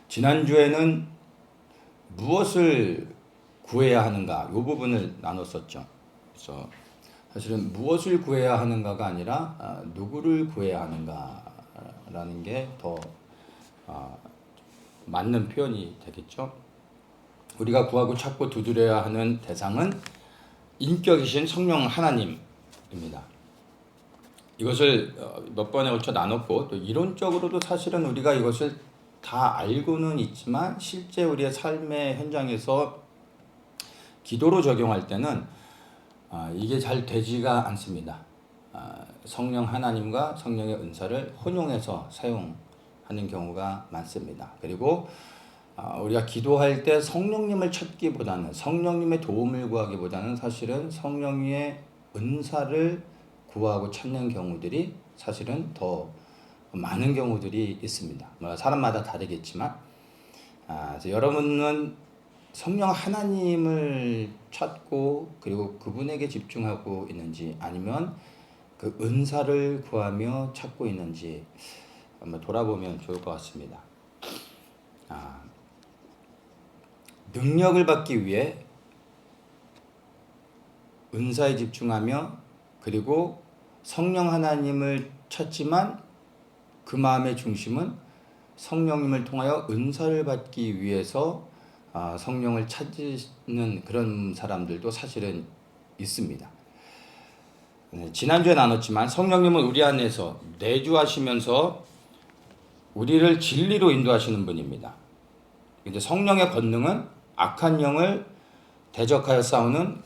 지난주에는 무엇을 구해야 하는가 이 부분을 나눴었죠. 그래서 사실은 무엇을 구해야 하는가가 아니라 누구를 구해야 하는가라는 게 더 맞는 표현이 되겠죠. 우리가 구하고 찾고 두드려야 하는 대상은 인격이신 성령 하나님입니다. 이것을 몇 번에 걸쳐 나눴고, 또 이론적으로도 사실은 우리가 이것을 다 알고는 있지만 실제 우리의 삶의 현장에서 기도로 적용할 때는 이게 잘 되지가 않습니다. 성령 하나님과 성령의 은사를 혼용해서 사용하는 경우가 많습니다. 그리고 우리가 기도할 때 성령님을 찾기보다는, 성령님의 도움을 구하기보다는 사실은 성령의 은사를 구하고 찾는 경우들이 사실은 더 많은 경우들이 있습니다. 사람마다 다르겠지만, 그래서 여러분은 성령 하나님을 찾고 그리고 그분에게 집중하고 있는지, 아니면 그 은사를 구하며 찾고 있는지 한번 돌아보면 좋을 것 같습니다. 능력을 받기 위해 은사에 집중하며 그리고 성령 하나님을 찾지만 그 마음의 중심은 성령님을 통하여 은사를 받기 위해서 성령을 찾는 그런 사람들도 사실은 있습니다. 지난주에 나눴지만 성령님은 우리 안에서 내주하시면서 우리를 진리로 인도하시는 분입니다. 이제 성령의 권능은 악한 영을 대적하여 싸우는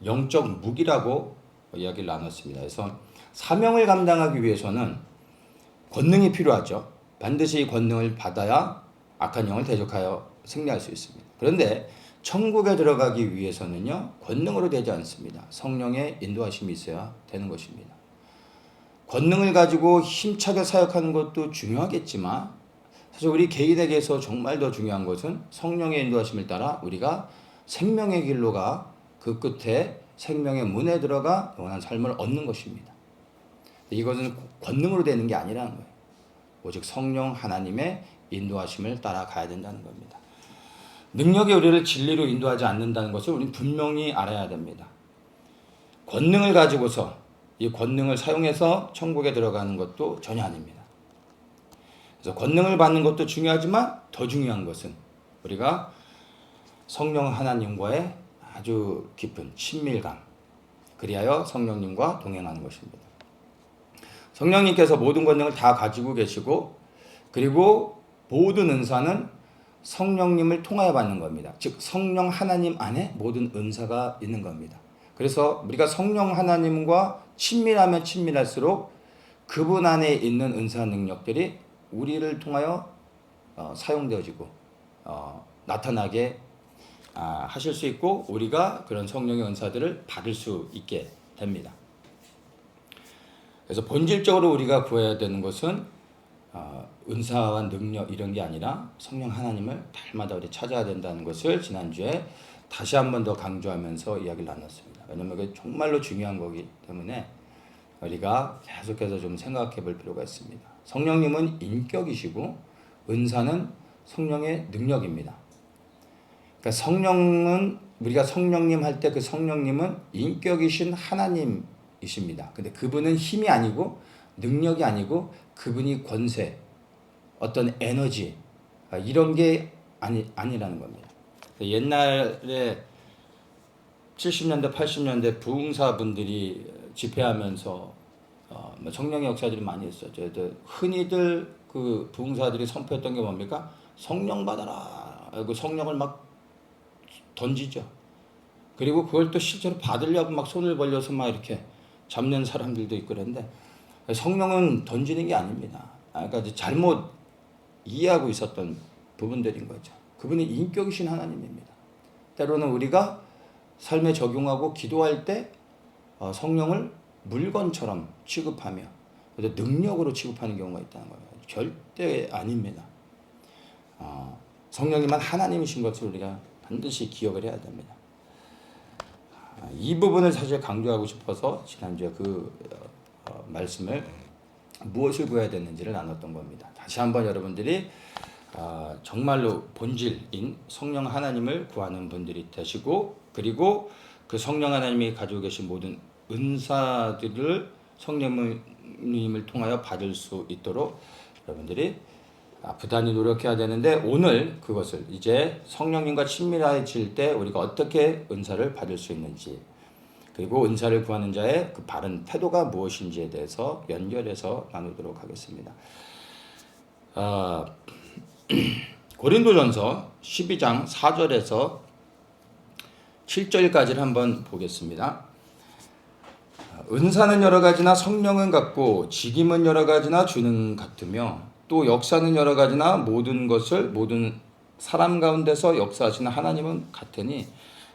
영적 무기라고 이야기를 나눴습니다. 그래서 사명을 감당하기 위해서는 권능이 필요하죠. 반드시 이 권능을 받아야 악한 영을 대적하여 승리할 수 있습니다. 그런데 천국에 들어가기 위해서는요, 권능으로 되지 않습니다. 성령의 인도하심이 있어야 되는 것입니다. 권능을 가지고 힘차게 사역하는 것도 중요하겠지만, 사실 우리 개인에게서 정말 더 중요한 것은 성령의 인도하심을 따라 우리가 생명의 길로 가 그 끝에 생명의 문에 들어가 영원한 삶을 얻는 것입니다. 이것은 권능으로 되는 게 아니라는 거예요. 오직 성령 하나님의 인도하심을 따라가야 된다는 겁니다. 능력이 우리를 진리로 인도하지 않는다는 것을 우리는 분명히 알아야 됩니다. 권능을 가지고서 이 권능을 사용해서 천국에 들어가는 것도 전혀 아닙니다. 그래서 권능을 받는 것도 중요하지만 더 중요한 것은 우리가 성령 하나님과의 아주 깊은 친밀감, 그리하여 성령님과 동행하는 것입니다. 성령님께서 모든 권능을 다 가지고 계시고, 그리고 모든 은사는 성령님을 통하여 받는 겁니다. 즉 성령 하나님 안에 모든 은사가 있는 겁니다. 그래서 우리가 성령 하나님과 친밀하면 친밀할수록 그분 안에 있는 은사 능력들이 우리를 통하여 사용되어지고 나타나게 하실 수 있고, 우리가 그런 성령의 은사들을 받을 수 있게 됩니다. 그래서 본질적으로 우리가 구해야 되는 것은 은사와 능력 이런 게 아니라 성령 하나님을 날마다 우리 찾아야 된다는 것을 지난주에 다시 한 번 더 강조하면서 이야기를 나눴습니다. 왜냐하면 이게 정말로 중요한 거기 때문에 우리가 계속해서 좀 생각해 볼 필요가 있습니다. 성령님은 인격이시고 은사는 성령의 능력입니다. 그러니까 성령은, 우리가 성령님 할 때 그 성령님은 인격이신 하나님이십니다. 근데 그분은 힘이 아니고 능력이 아니고 그분이 권세, 어떤 에너지 이런 게 아니라는 겁니다. 옛날에 70년대 80년대 부흥사분들이 집회하면서 성령의 역사들이 많이 있었죠. 흔히들 그 부흥사들이 선포했던 게 뭡니까? 성령 받아라. 그 성령을 막 던지죠. 그리고 그걸 또 실제로 받으려고 막 손을 벌려서 막 이렇게 잡는 사람들도 있고 그런데, 성령은 던지는 게 아닙니다. 그러니까 잘못 이해하고 있었던 부분들인 거죠. 그분은 인격이신 하나님입니다. 때로는 우리가 삶에 적용하고 기도할 때 성령을 물건처럼 취급하며 능력으로 취급하는 경우가 있다는 거예요. 절대 아닙니다. 성령님만 하나님이신 것을 우리가 반드시 기억을 해야 됩니다. 이 부분을 사실 강조하고 싶어서 지난주에 그 말씀을 무엇을 구해야 되는지를 나눴던 겁니다. 다시 한번 여러분들이 정말로 본질인 성령 하나님을 구하는 분들이 되시고, 그리고 그 성령 하나님이 가지고 계신 모든 은사들을 성령님을 통하여 받을 수 있도록 여러분들이 부단히 노력해야 되는데, 오늘 그것을 이제 성령님과 친밀해질 때 우리가 어떻게 은사를 받을 수 있는지, 그리고 은사를 구하는 자의 그 바른 태도가 무엇인지에 대해서 연결해서 나누도록 하겠습니다. 고린도전서 12장 4절에서 7절까지를 한번 보겠습니다. 은사는 여러 가지나 성령은 같고 직임은 여러 가지나 주는 같으며 또 역사는 여러 가지나 모든 것을 모든 사람 가운데서 역사하시는 하나님은 같으니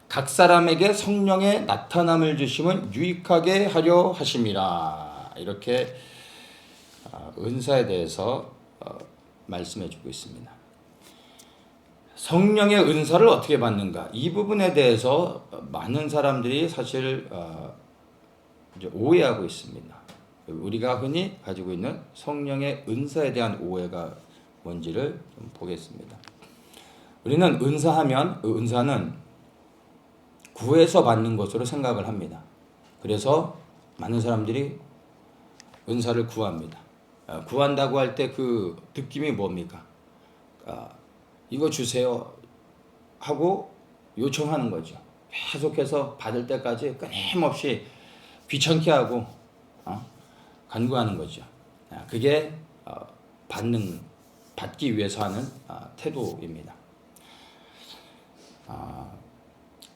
각 사람에게 성령의 나타남을 주심은 유익하게 하려 하심이라. 이렇게 은사에 대해서 말씀해 주고 있습니다. 성령의 은사를 어떻게 받는가? 이 부분에 대해서 많은 사람들이 사실 이제 오해하고 있습니다. 우리가 흔히 가지고 있는 성령의 은사에 대한 오해가 뭔지를 좀 보겠습니다. 우리는 은사하면 은사는 구해서 받는 것으로 생각을 합니다. 그래서 많은 사람들이 은사를 구합니다. 구한다고 할 때 그 느낌이 뭡니까? 이거 주세요 하고 요청하는 거죠. 계속해서 받을 때까지 끊임없이 귀찮게 하고 간구하는 거죠. 그게 받기 위해서 하는 태도입니다.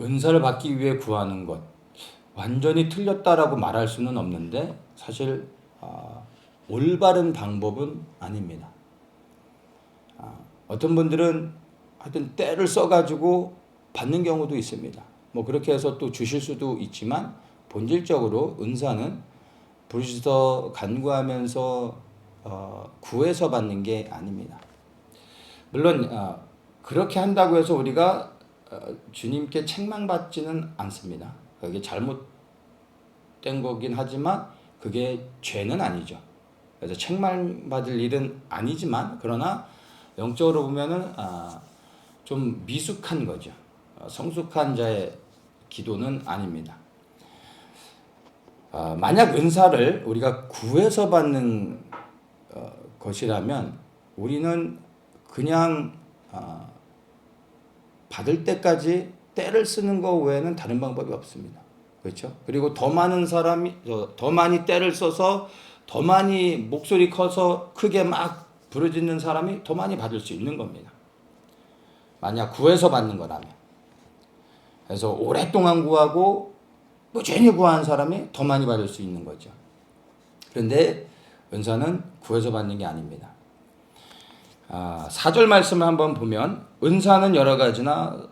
은사를 받기 위해 구하는 것, 완전히 틀렸다라고 말할 수는 없는데 사실 올바른 방법은 아닙니다. 어떤 분들은 하여튼 때를 써가지고 받는 경우도 있습니다. 뭐 그렇게 해서 또 주실 수도 있지만, 본질적으로 은사는 부르짖어 간구하면서 구해서 받는 게 아닙니다. 물론 그렇게 한다고 해서 우리가 주님께 책망받지는 않습니다. 그게 잘못된 거긴 하지만 그게 죄는 아니죠. 그래서 책망받을 일은 아니지만, 그러나 영적으로 보면은 좀 미숙한 거죠. 성숙한 자의 기도는 아닙니다. 만약 은사를 우리가 구해서 받는 것이라면 우리는 그냥 받을 때까지 때를 쓰는 것 외에는 다른 방법이 없습니다. 그렇죠? 그리고 더 많이 때를 써서 더 많이 목소리 커서 크게 막 부르짖는 사람이 더 많이 받을 수 있는 겁니다. 만약 구해서 받는 거라면. 그래서 오랫동안 구하고 꾸준히 구한 사람이 더 많이 받을 수 있는 거죠. 그런데 은사는 구해서 받는 게 아닙니다. 4절 말씀을 한번 보면 은사는 여러 가지나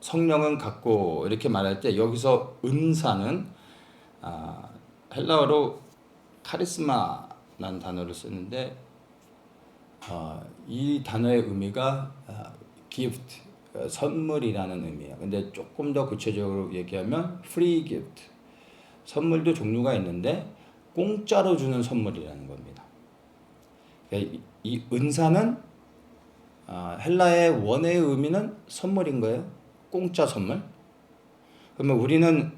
성령은 같고 이렇게 말할 때, 여기서 은사는 헬라어로 카리스마라는 단어를 쓰는데 이 단어의 의미가 gift, 선물이라는 의미예요. 근데 조금 더 구체적으로 얘기하면 free gift, 선물도 종류가 있는데 공짜로 주는 선물이라는 겁니다. 이 은사는 헬라의 원어의 의미는 선물인 거예요. 공짜 선물. 그러면 우리는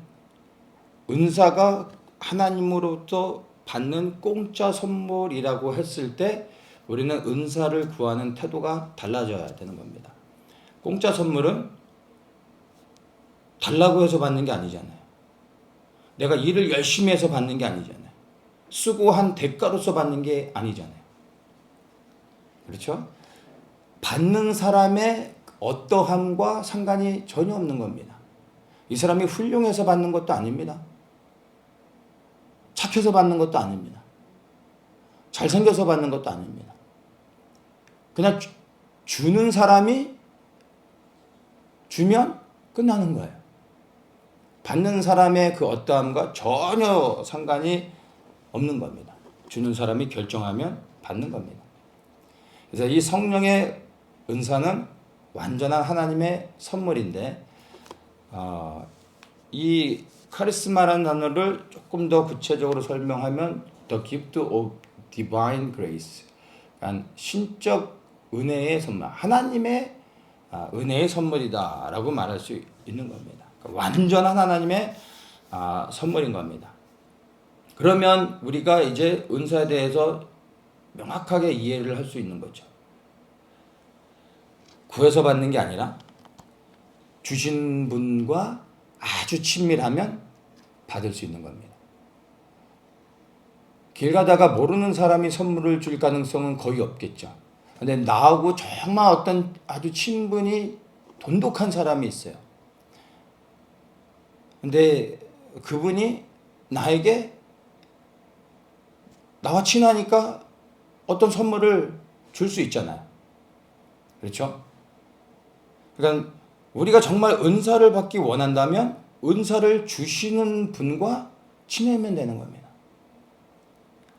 은사가 하나님으로부터 받는 공짜 선물이라고 했을 때 우리는 은사를 구하는 태도가 달라져야 되는 겁니다. 공짜 선물은 달라고 해서 받는 게 아니잖아요. 내가 일을 열심히 해서 받는 게 아니잖아요. 수고한 대가로서 받는 게 아니잖아요. 그렇죠? 받는 사람의 어떠함과 상관이 전혀 없는 겁니다. 이 사람이 훌륭해서 받는 것도 아닙니다. 착해서 받는 것도 아닙니다. 잘생겨서 받는 것도 아닙니다. 그냥 주는 사람이 주면 끝나는 거예요. 받는 사람의 그 어떠함과 전혀 상관이 없는 겁니다. 주는 사람이 결정하면 받는 겁니다. 그래서 이 성령의 은사는 완전한 하나님의 선물인데, 이 카리스마라는 단어를 조금 더 구체적으로 설명하면 The gift of divine grace, 그러니까 신적 은혜의 선물, 하나님의 은혜의 선물이다라고 말할 수 있는 겁니다. 그러니까 완전한 하나님의 선물인 겁니다. 그러면 우리가 이제 은사에 대해서 명확하게 이해를 할 수 있는 거죠. 구해서 받는 게 아니라 주신 분과 아주 친밀하면 받을 수 있는 겁니다. 길 가다가 모르는 사람이 선물을 줄 가능성은 거의 없겠죠. 근데 나하고 정말 어떤 아주 친분이 돈독한 사람이 있어요. 근데 그분이 나에게 나와 친하니까 어떤 선물을 줄 수 있잖아요. 그렇죠? 그러니까 우리가 정말 은사를 받기 원한다면 은사를 주시는 분과 친해지면 되는 겁니다.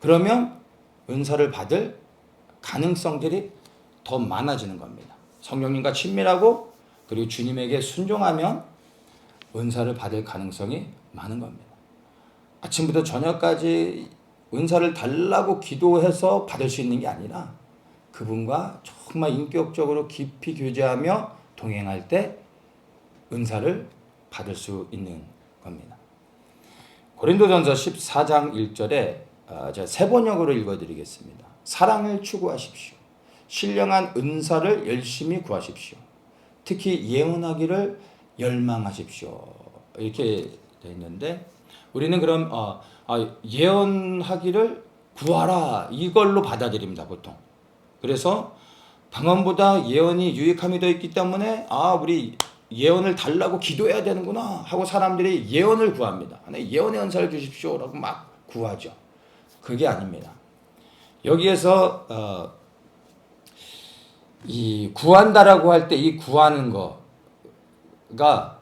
그러면 은사를 받을 가능성들이 더 많아지는 겁니다. 성령님과 친밀하고 그리고 주님에게 순종하면 은사를 받을 가능성이 많은 겁니다. 아침부터 저녁까지 은사를 달라고 기도해서 받을 수 있는 게 아니라 그분과 정말 인격적으로 깊이 교제하며 동행할 때 은사를 받을 수 있는 겁니다. 고린도전서 14장 1절에 제가 세 번역으로 읽어드리겠습니다. 사랑을 추구하십시오. 신령한 은사를 열심히 구하십시오. 특히 예언하기를 열망하십시오. 이렇게 되어 있는데 우리는 그럼 예언하기를 구하라 이걸로 받아들입니다. 보통. 그래서 방언보다 예언이 유익함이 더 있기 때문에 우리 예언을 달라고 기도해야 되는구나 하고 사람들이 예언을 구합니다. 예언의 은사를 주십시오라고 막 구하죠. 그게 아닙니다. 여기에서 이 구한다라고 할 때 이 구하는 거가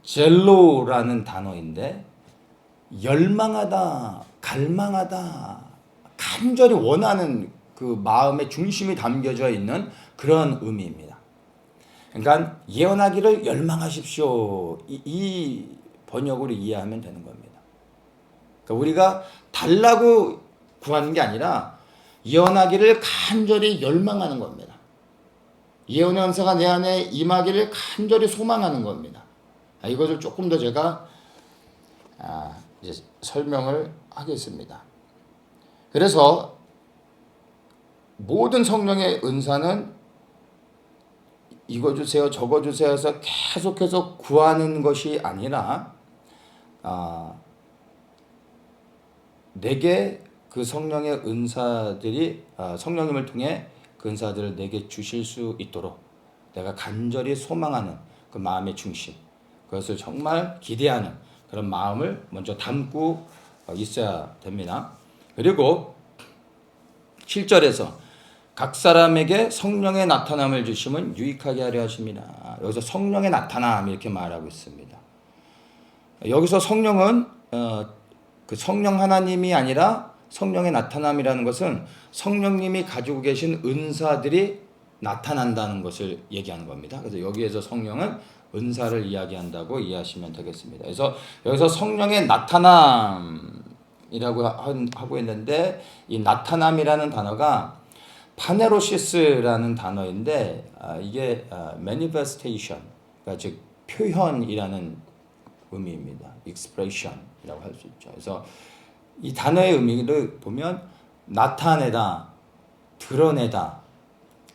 젤로라는 단어인데 열망하다, 갈망하다, 간절히 원하는 그 마음의 중심이 담겨져 있는 그런 의미입니다. 그러니까 예언하기를 열망하십시오. 이 번역으로 이해하면 되는 겁니다. 그러니까 우리가 달라고 구하는 게 아니라 예언하기를 간절히 열망하는 겁니다. 예언의 은사가 내 안에 임하기를 간절히 소망하는 겁니다. 이것을 조금 더 제가 이제 설명을 하겠습니다. 그래서 모든 성령의 은사는 이거 주세요 저거 주세요 해서 계속해서 구하는 것이 아니라 내게 그 성령의 은사들이 성령님을 통해 그 은사들을 내게 주실 수 있도록 내가 간절히 소망하는 그 마음의 중심, 그것을 정말 기대하는 그런 마음을 먼저 담고 있어야 됩니다. 그리고 7절에서 각 사람에게 성령의 나타남을 주심은 유익하게 하려 하십니다. 여기서 성령의 나타남 이렇게 말하고 있습니다. 여기서 성령은 그 성령 하나님이 아니라 성령의 나타남이라는 것은 성령님이 가지고 계신 은사들이 나타난다는 것을 얘기하는 겁니다. 그래서 여기에서 성령은 은사를 이야기한다고 이해하시면 되겠습니다. 그래서 여기서 성령의 나타남이라고 하고 있는데 이 나타남이라는 단어가 파네로시스라는 단어인데 이게 manifestation, 그러니까 즉 표현이라는 의미입니다. expression이라고 할 수 있죠. 그래서 이 단어의 의미를 보면 나타내다, 드러내다,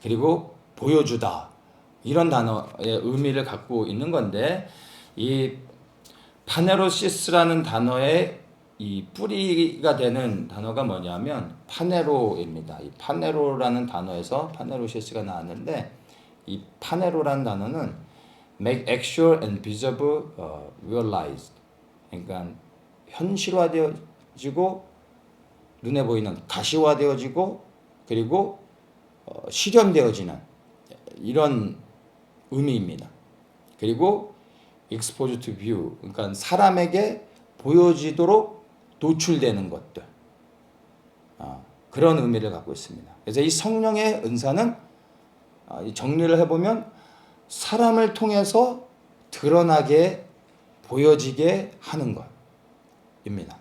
그리고 보여주다 이런 단어의 의미를 갖고 있는 건데 이 파네로시스라는 단어의 이 뿌리가 되는 단어가 뭐냐면 파네로입니다. 이 파네로라는 단어에서 파네로시스가 나왔는데 이 파네로라는 단어는 make actual and visible realized, 그러니까 현실화되어지고 눈에 보이는 가시화되어지고 그리고 실현되어지는 이런 의미입니다. 그리고 exposed to view, 그러니까 사람에게 보여지도록 노출되는 것들, 그런 의미를 갖고 있습니다. 그래서 이 성령의 은사는 정리를 해보면 사람을 통해서 드러나게 보여지게 하는 것입니다.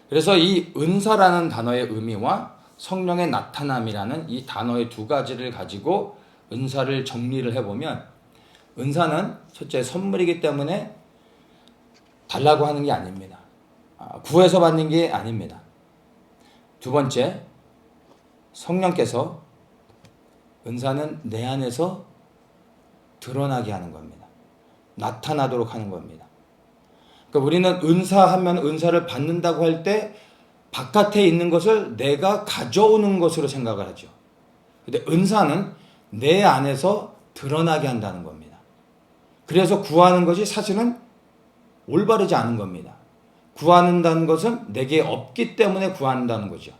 그래서 이 은사라는 단어의 의미와 성령의 나타남이라는 이 단어의 두 가지를 가지고 은사를 정리를 해보면, 은사는 첫째 선물이기 때문에 달라고 하는 게 아닙니다. 구해서 받는 게 아닙니다. 두 번째, 성령께서 은사는 내 안에서 드러나게 하는 겁니다. 나타나도록 하는 겁니다. 그러니까 우리는 은사하면 은사를 받는다고 할 때 바깥에 있는 것을 내가 가져오는 것으로 생각을 하죠. 근데 은사는 내 안에서 드러나게 한다는 겁니다. 그래서 구하는 것이 사실은 올바르지 않은 겁니다. 구한다는 것은 내게 없기 때문에 구한다는 거죠.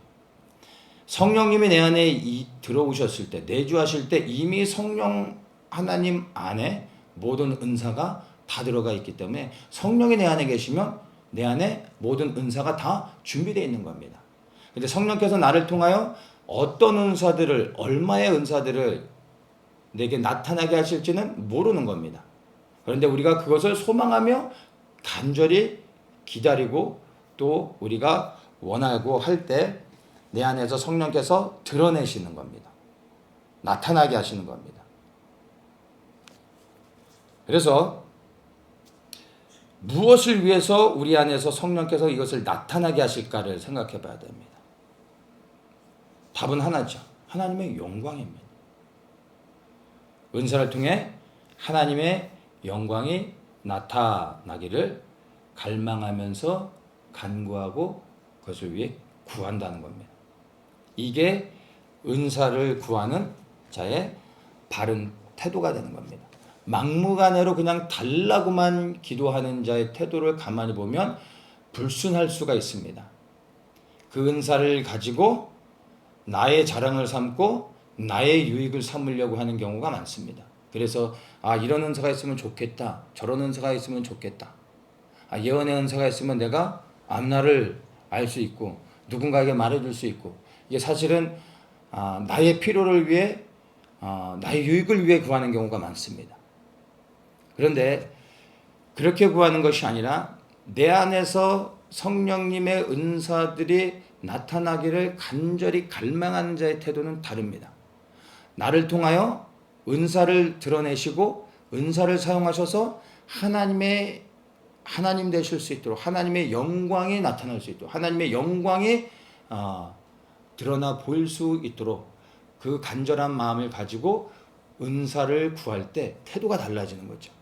성령님이 내 안에 들어오셨을 때, 내주하실 때 이미 성령 하나님 안에 모든 은사가 다 들어가 있기 때문에 성령이 내 안에 계시면 내 안에 모든 은사가 다 준비되어 있는 겁니다. 근데 성령께서 나를 통하여 어떤 은사들을, 얼마의 은사들을 내게 나타나게 하실지는 모르는 겁니다. 그런데 우리가 그것을 소망하며 간절히 기다리고 또 우리가 원하고 할 때 내 안에서 성령께서 드러내시는 겁니다. 나타나게 하시는 겁니다. 그래서 무엇을 위해서 우리 안에서 성령께서 이것을 나타나게 하실까를 생각해 봐야 됩니다. 답은 하나죠. 하나님의 영광입니다. 은사를 통해 하나님의 영광이 나타나기를 갈망하면서 간구하고 그것을 위해 구한다는 겁니다. 이게 은사를 구하는 자의 바른 태도가 되는 겁니다. 막무가내로 그냥 달라고만 기도하는 자의 태도를 가만히 보면 불순할 수가 있습니다. 그 은사를 가지고 나의 자랑을 삼고 나의 유익을 삼으려고 하는 경우가 많습니다. 그래서 이런 은사가 있으면 좋겠다. 저런 은사가 있으면 좋겠다. 예언의 은사가 있으면 내가 앞날을 알 수 있고 누군가에게 말해줄 수 있고, 이게 사실은 나의 필요를 위해 나의 유익을 위해 구하는 경우가 많습니다. 그런데 그렇게 구하는 것이 아니라 내 안에서 성령님의 은사들이 나타나기를 간절히 갈망하는 자의 태도는 다릅니다. 나를 통하여 은사를 드러내시고 은사를 사용하셔서 하나님 되실 수 있도록, 하나님의 영광이 나타날 수 있도록, 하나님의 영광이 드러나 보일 수 있도록 그 간절한 마음을 가지고 은사를 구할 때 태도가 달라지는 거죠.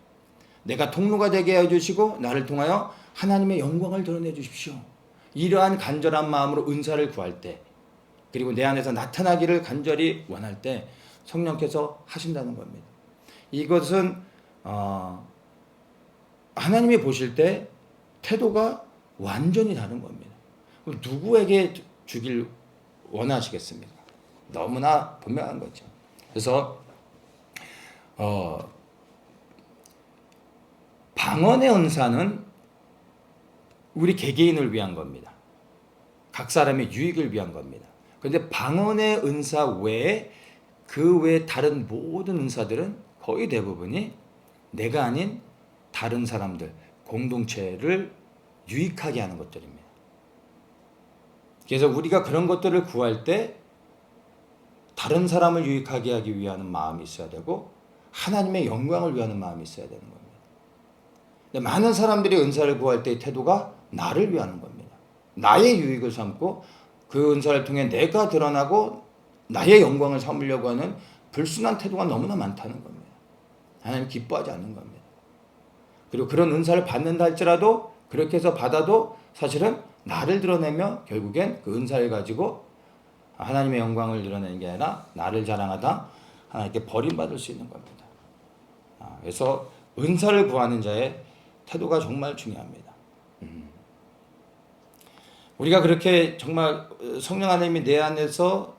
내가 통로가 되게 해주시고 나를 통하여 하나님의 영광을 드러내 주십시오. 이러한 간절한 마음으로 은사를 구할 때, 그리고 내 안에서 나타나기를 간절히 원할 때 성령께서 하신다는 겁니다. 이것은 하나님이 보실 때 태도가 완전히 다른 겁니다. 누구에게 주길 원하시겠습니까? 너무나 분명한 거죠. 그래서 방언의 은사는 우리 개개인을 위한 겁니다. 각 사람의 유익을 위한 겁니다. 그런데 방언의 은사 외에 그 외에 다른 모든 은사들은 거의 대부분이 내가 아닌 다른 사람들, 공동체를 유익하게 하는 것들입니다. 그래서 우리가 그런 것들을 구할 때 다른 사람을 유익하게 하기 위한 마음이 있어야 되고 하나님의 영광을 위하는 마음이 있어야 되는 겁니다. 근데 많은 사람들이 은사를 구할 때의 태도가 나를 위하는 겁니다. 나의 유익을 삼고 그 은사를 통해 내가 드러나고 나의 영광을 삼으려고 하는 불순한 태도가 너무나 많다는 겁니다. 하나님 기뻐하지 않는 겁니다. 그리고 그런 은사를 받는다 할지라도 그렇게 해서 받아도 사실은 나를 드러내며 결국엔 그 은사를 가지고 하나님의 영광을 드러내는 게 아니라 나를 자랑하다 하나님께 버림받을 수 있는 겁니다. 그래서 은사를 구하는 자의 태도가 정말 중요합니다. 우리가 그렇게 정말 성령 하나님이 내 안에서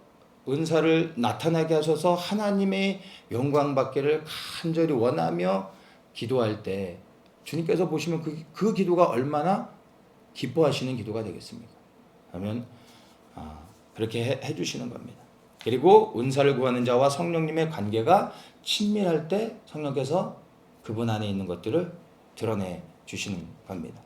은사를 나타나게 하셔서 하나님의 영광 받기를 간절히 원하며 기도할 때 주님께서 보시면 그 기도가 얼마나 기뻐하시는 기도가 되겠습니까? 그러면 그렇게 해주시는 겁니다. 그리고 은사를 구하는 자와 성령님의 관계가 친밀할 때 성령께서 그분 안에 있는 것들을 드러내 주시는 겁니다.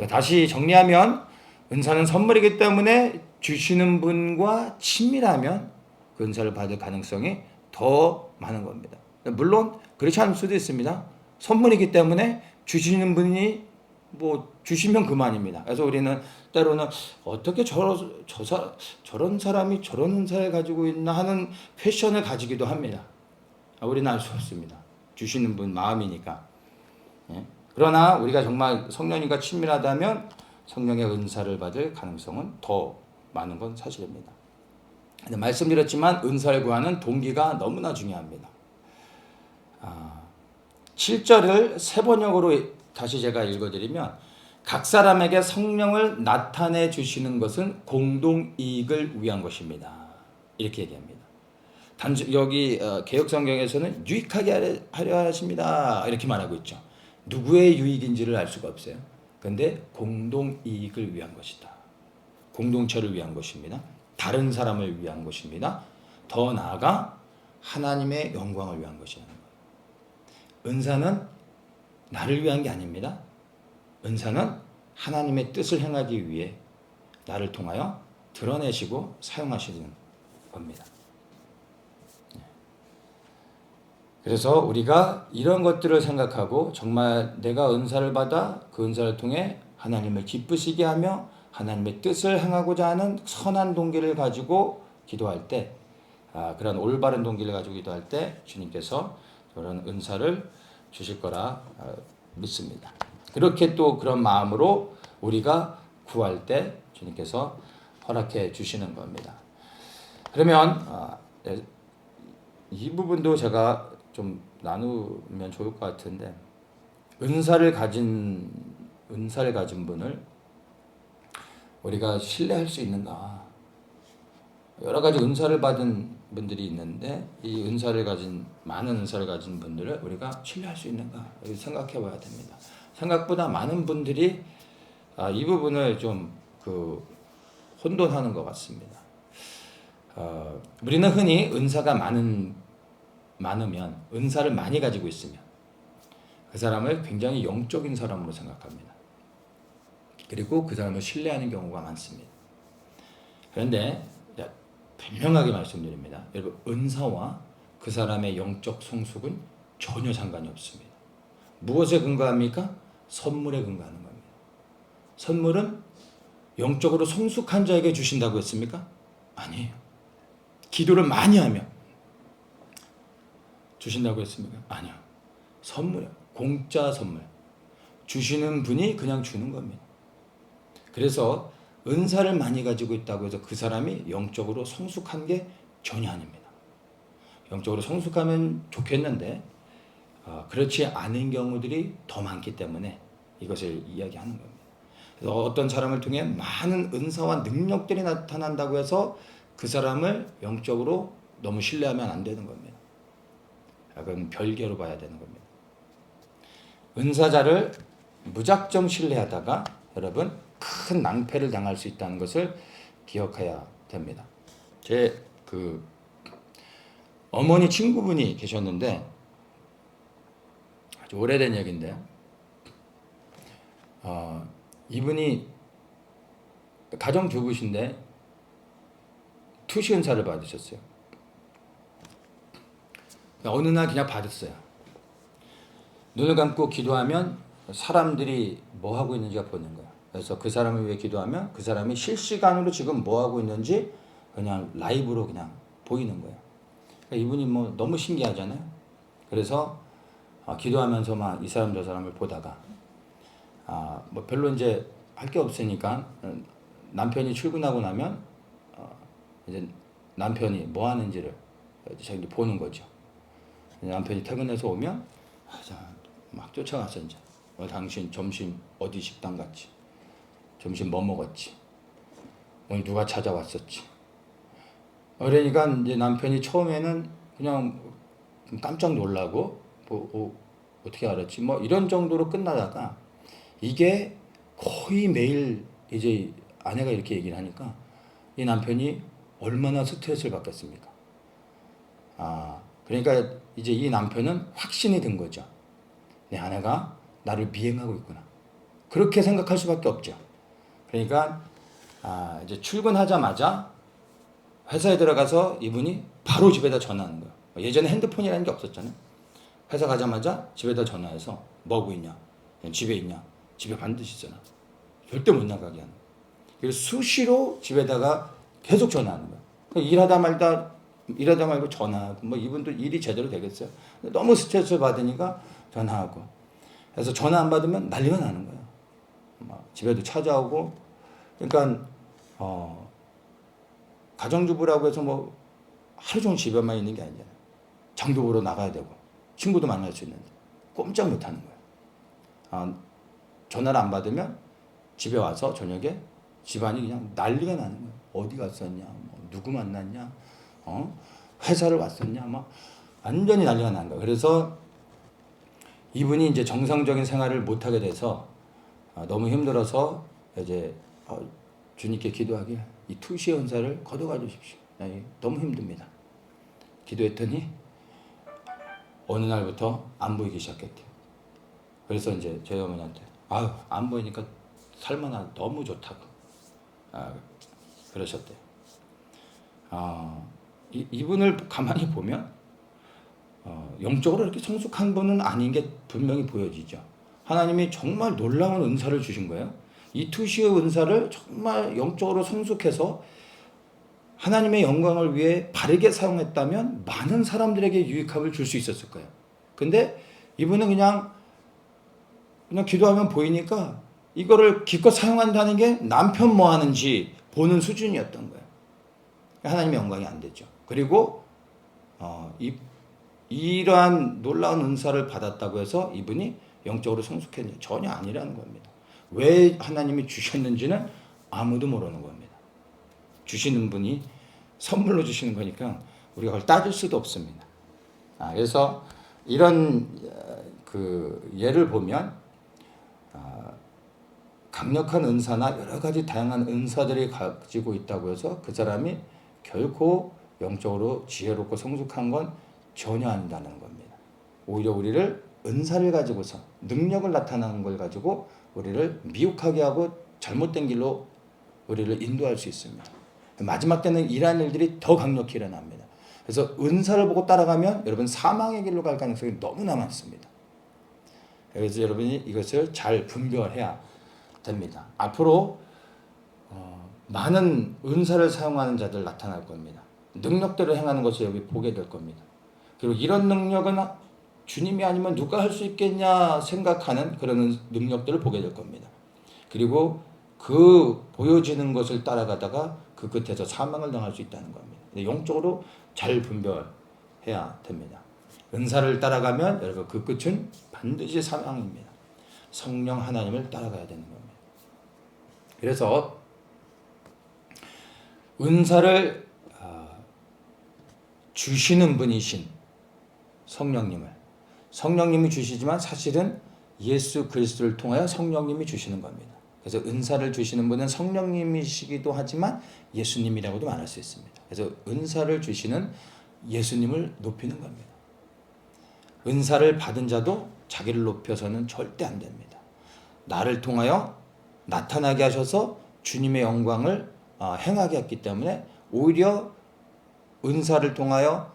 다시 정리하면 은사는 선물이기 때문에 주시는 분과 친밀하면 그 은사를 받을 가능성이 더 많은 겁니다. 물론 그렇지 않을 수도 있습니다. 선물이기 때문에 주시는 분이 뭐 주시면 그만입니다. 그래서 우리는 때로는 어떻게 저런 사람이 저런 은사를 가지고 있나 하는 퀘션을 가지기도 합니다. 우리는 알 수 없습니다. 주시는 분 마음이니까. 예? 그러나 우리가 정말 성령님과 친밀하다면 성령의 은사를 받을 가능성은 더 많은 건 사실입니다. 말씀드렸지만 은사를 구하는 동기가 너무나 중요합니다. 7절을 세 번역으로 다시 제가 읽어드리면 각 사람에게 성령을 나타내 주시는 것은 공동 이익을 위한 것입니다. 이렇게 얘기합니다. 여기 개역성경에서는 유익하게 하려 하십니다. 이렇게 말하고 있죠. 누구의 유익인지를 알 수가 없어요. 그런데 공동 이익을 위한 것이다. 공동체를 위한 것입니다. 다른 사람을 위한 것입니다. 더 나아가 하나님의 영광을 위한 것이라는 거예요. 은사는 나를 위한 게 아닙니다. 은사는 하나님의 뜻을 행하기 위해 나를 통하여 드러내시고 사용하시는 겁니다. 그래서 우리가 이런 것들을 생각하고 정말 내가 은사를 받아 그 은사를 통해 하나님을 기쁘시게 하며 하나님의 뜻을 행하고자 하는 선한 동기를 가지고 기도할 때, 그런 올바른 동기를 가지고 기도할 때 주님께서 그런 은사를 주실 거라 믿습니다. 그렇게 또 그런 마음으로 우리가 구할 때 주님께서 허락해 주시는 겁니다. 그러면 이 부분도 제가 좀 나누면 좋을 것 같은데, 은사를 가진 분을 우리가 신뢰할 수 있는가? 여러 가지 은사를 받은 분들이 있는데 이 많은 은사를 가진 분들을 우리가 신뢰할 수 있는가? 생각해 봐야 됩니다. 생각보다 많은 분들이 이 부분을 좀 혼돈하는 것 같습니다. 우리는 흔히 은사가 많으면, 은사를 많이 가지고 있으면 그 사람을 굉장히 영적인 사람으로 생각합니다. 그리고 그 사람을 신뢰하는 경우가 많습니다. 그런데 분명하게 말씀드립니다. 여러분, 은사와 그 사람의 영적 성숙은 전혀 상관이 없습니다. 무엇에 근거합니까? 선물에 근거하는 겁니다. 선물은 영적으로 성숙한 자에게 주신다고 했습니까? 아니에요. 기도를 많이 하면 주신다고 했습니까? 아니요. 선물이요. 공짜 선물. 주시는 분이 그냥 주는 겁니다. 그래서 은사를 많이 가지고 있다고 해서 그 사람이 영적으로 성숙한 게 전혀 아닙니다. 영적으로 성숙하면 좋겠는데 그렇지 않은 경우들이 더 많기 때문에 이것을 이야기하는 겁니다. 그래서 어떤 사람을 통해 많은 은사와 능력들이 나타난다고 해서 그 사람을 영적으로 너무 신뢰하면 안 되는 겁니다. 그건 별개로 봐야 되는 겁니다. 은사자를 무작정 신뢰하다가 여러분 큰 낭패를 당할 수 있다는 것을 기억해야 됩니다. 제 어머니 친구분이 계셨는데 아주 오래된 얘기인데 이분이 가정주부신데 투시 은사를 받으셨어요. 어느 날 그냥 받았어요. 눈을 감고 기도하면 사람들이 뭐 하고 있는지가 보이는 거예요. 그래서 그 사람을 위해 기도하면 그 사람이 실시간으로 지금 뭐 하고 있는지 그냥 라이브로 그냥 보이는 거예요. 그러니까 이분이 뭐 너무 신기하잖아요. 그래서 기도하면서 막 이 사람 저 사람을 보다가 뭐 별로 이제 할 게 없으니까 남편이 출근하고 나면 이제 남편이 뭐 하는지를 자기 보는 거죠. 남편이 퇴근해서 오면 막 쫓아가서 이제 당신 점심 어디 식당 갔지? 점심 뭐 먹었지? 오늘 누가 찾아왔었지? 그러니까 이제 남편이 처음에는 그냥 깜짝 놀라고 어떻게 알았지? 뭐 이런 정도로 끝나다가 이게 거의 매일 이제 아내가 이렇게 얘기를 하니까 이 남편이 얼마나 스트레스를 받겠습니까? 그러니까 이제 이 남편은 확신이 든 거죠. 내 아내가 나를 미행하고 있구나. 그렇게 생각할 수밖에 없죠. 그러니까 이제 출근하자마자 회사에 들어가서 이분이 바로 집에다 전화하는 거예요. 예전에 핸드폰이라는 게 없었잖아요. 회사 가자마자 집에다 전화해서 뭐하고 있냐? 집에 있냐? 집에 반드시 있잖아. 절대 못 나가게 하는 거예요. 그래서 수시로 집에다가 계속 전화하는 거예요. 일하다 말고 전화하고, 뭐 이분도 일이 제대로 되겠어요. 너무 스트레스 받으니까 전화하고. 그래서 전화 안 받으면 난리가 나는 거예요. 막 집에도 찾아오고. 그러니까 가정주부라고 해서 뭐 하루 종일 집에만 있는 게 아니잖아요. 장도 보러 나가야 되고 친구도 만날 수 있는데 꼼짝 못 하는 거예요. 전화를 안 받으면 집에 와서 저녁에 집안이 그냥 난리가 나는 거예요. 어디 갔었냐, 뭐 누구 만났냐, 회사를 왔었냐, 막 완전히 난리가 난 거예요. 그래서 이분이 이제 정상적인 생활을 못 하게 돼서 너무 힘들어서 이제 주님께 기도하길, 이 투시의 은사를 거둬가 주십시오. 너무 힘듭니다. 기도했더니 어느 날부터 안 보이기 시작했대요. 그래서 이제 저희 어머니한테 안 보이니까 살만하다, 너무 좋다고 그러셨대요. 이분을 가만히 보면 영적으로 이렇게 성숙한 분은 아닌 게 분명히 보여지죠. 하나님이 정말 놀라운 은사를 주신 거예요. 이 투시의 은사를 정말 영적으로 성숙해서 하나님의 영광을 위해 바르게 사용했다면 많은 사람들에게 유익함을 줄 수 있었을 거예요. 근데 이분은 그냥 기도하면 보이니까 이거를 기껏 사용한다는 게 남편 뭐 하는지 보는 수준이었던 거예요. 하나님의 영광이 안 됐죠. 그리고 이러한 놀라운 은사를 받았다고 해서 이분이 영적으로 성숙했는지 전혀 아니라는 겁니다. 왜 하나님이 주셨는지는 아무도 모르는 겁니다. 주시는 분이 선물로 주시는 거니까 우리가 그걸 따질 수도 없습니다. 그래서 이런 예를 보면 강력한 은사나 여러 가지 다양한 은사들이 가지고 있다고 해서 그 사람이 결코 영적으로 지혜롭고 성숙한 건 전혀 아니라는 겁니다. 오히려 우리를 은사를 가지고서 능력을 나타나는 걸 가지고 우리를 미혹하게 하고 잘못된 길로 우리를 인도할 수 있습니다. 마지막 때는 이러한 일들이 더 강력히 일어납니다. 그래서 은사를 보고 따라가면 여러분 사망의 길로 갈 가능성이 너무나 많습니다. 그래서 여러분이 이것을 잘 분별해야 됩니다. 앞으로 많은 은사를 사용하는 자들 나타날 겁니다. 능력들을 행하는 것을 여기 보게 될 겁니다. 그리고 이런 능력은 주님이 아니면 누가 할 수 있겠냐 생각하는 그런 능력들을 보게 될 겁니다. 그리고 그 보여지는 것을 따라가다가 그 끝에서 사망을 당할 수 있다는 겁니다. 영적으로 잘 분별해야 됩니다. 은사를 따라가면 여러분 그 끝은 반드시 사망입니다. 성령 하나님을 따라가야 되는 겁니다. 그래서 은사를 주시는 분이신 성령님이 주시지만 사실은 예수 그리스도를 통하여 성령님이 주시는 겁니다. 그래서 은사를 주시는 분은 성령님이시기도 하지만 예수님이라고도 말할 수 있습니다. 그래서 은사를 주시는 예수님을 높이는 겁니다. 은사를 받은 자도 자기를 높여서는 절대 안 됩니다. 나를 통하여 나타나게 하셔서 주님의 영광을 행하게 했기 때문에 오히려 은사를 통하여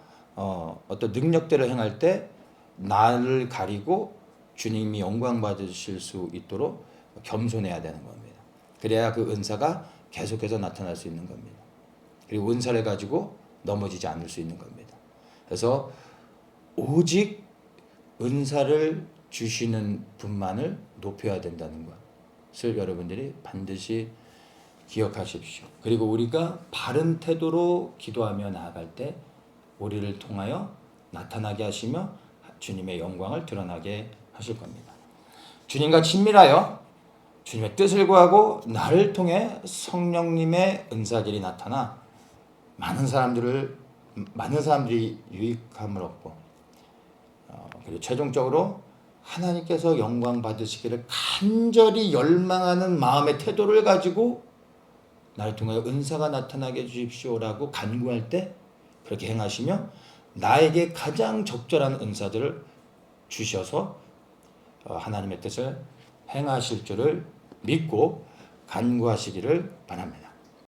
어떤 능력들을 행할 때 나를 가리고 주님이 영광 받으실 수 있도록 겸손해야 되는 겁니다. 그래야 그 은사가 계속해서 나타날 수 있는 겁니다. 그리고 은사를 가지고 넘어지지 않을 수 있는 겁니다. 그래서 오직 은사를 주시는 분만을 높여야 된다는 것을 여러분들이 반드시 기억하십시오. 그리고 우리가 바른 태도로 기도하며 나아갈 때 우리를 통하여 나타나게 하시며 주님의 영광을 드러나게 하실 겁니다. 주님과 친밀하여 주님의 뜻을 구하고 나를 통해 성령님의 은사들이 나타나 많은 사람들이 유익함을 얻고 그리고 최종적으로 하나님께서 영광 받으시기를 간절히 열망하는 마음의 태도를 가지고 나를 통하여 은사가 나타나게 해주십시오라고 간구할 때 그렇게 행하시며 나에게 가장 적절한 은사들을 주셔서 하나님의 뜻을 행하실 줄을 믿고 간구하시기를 바랍니다.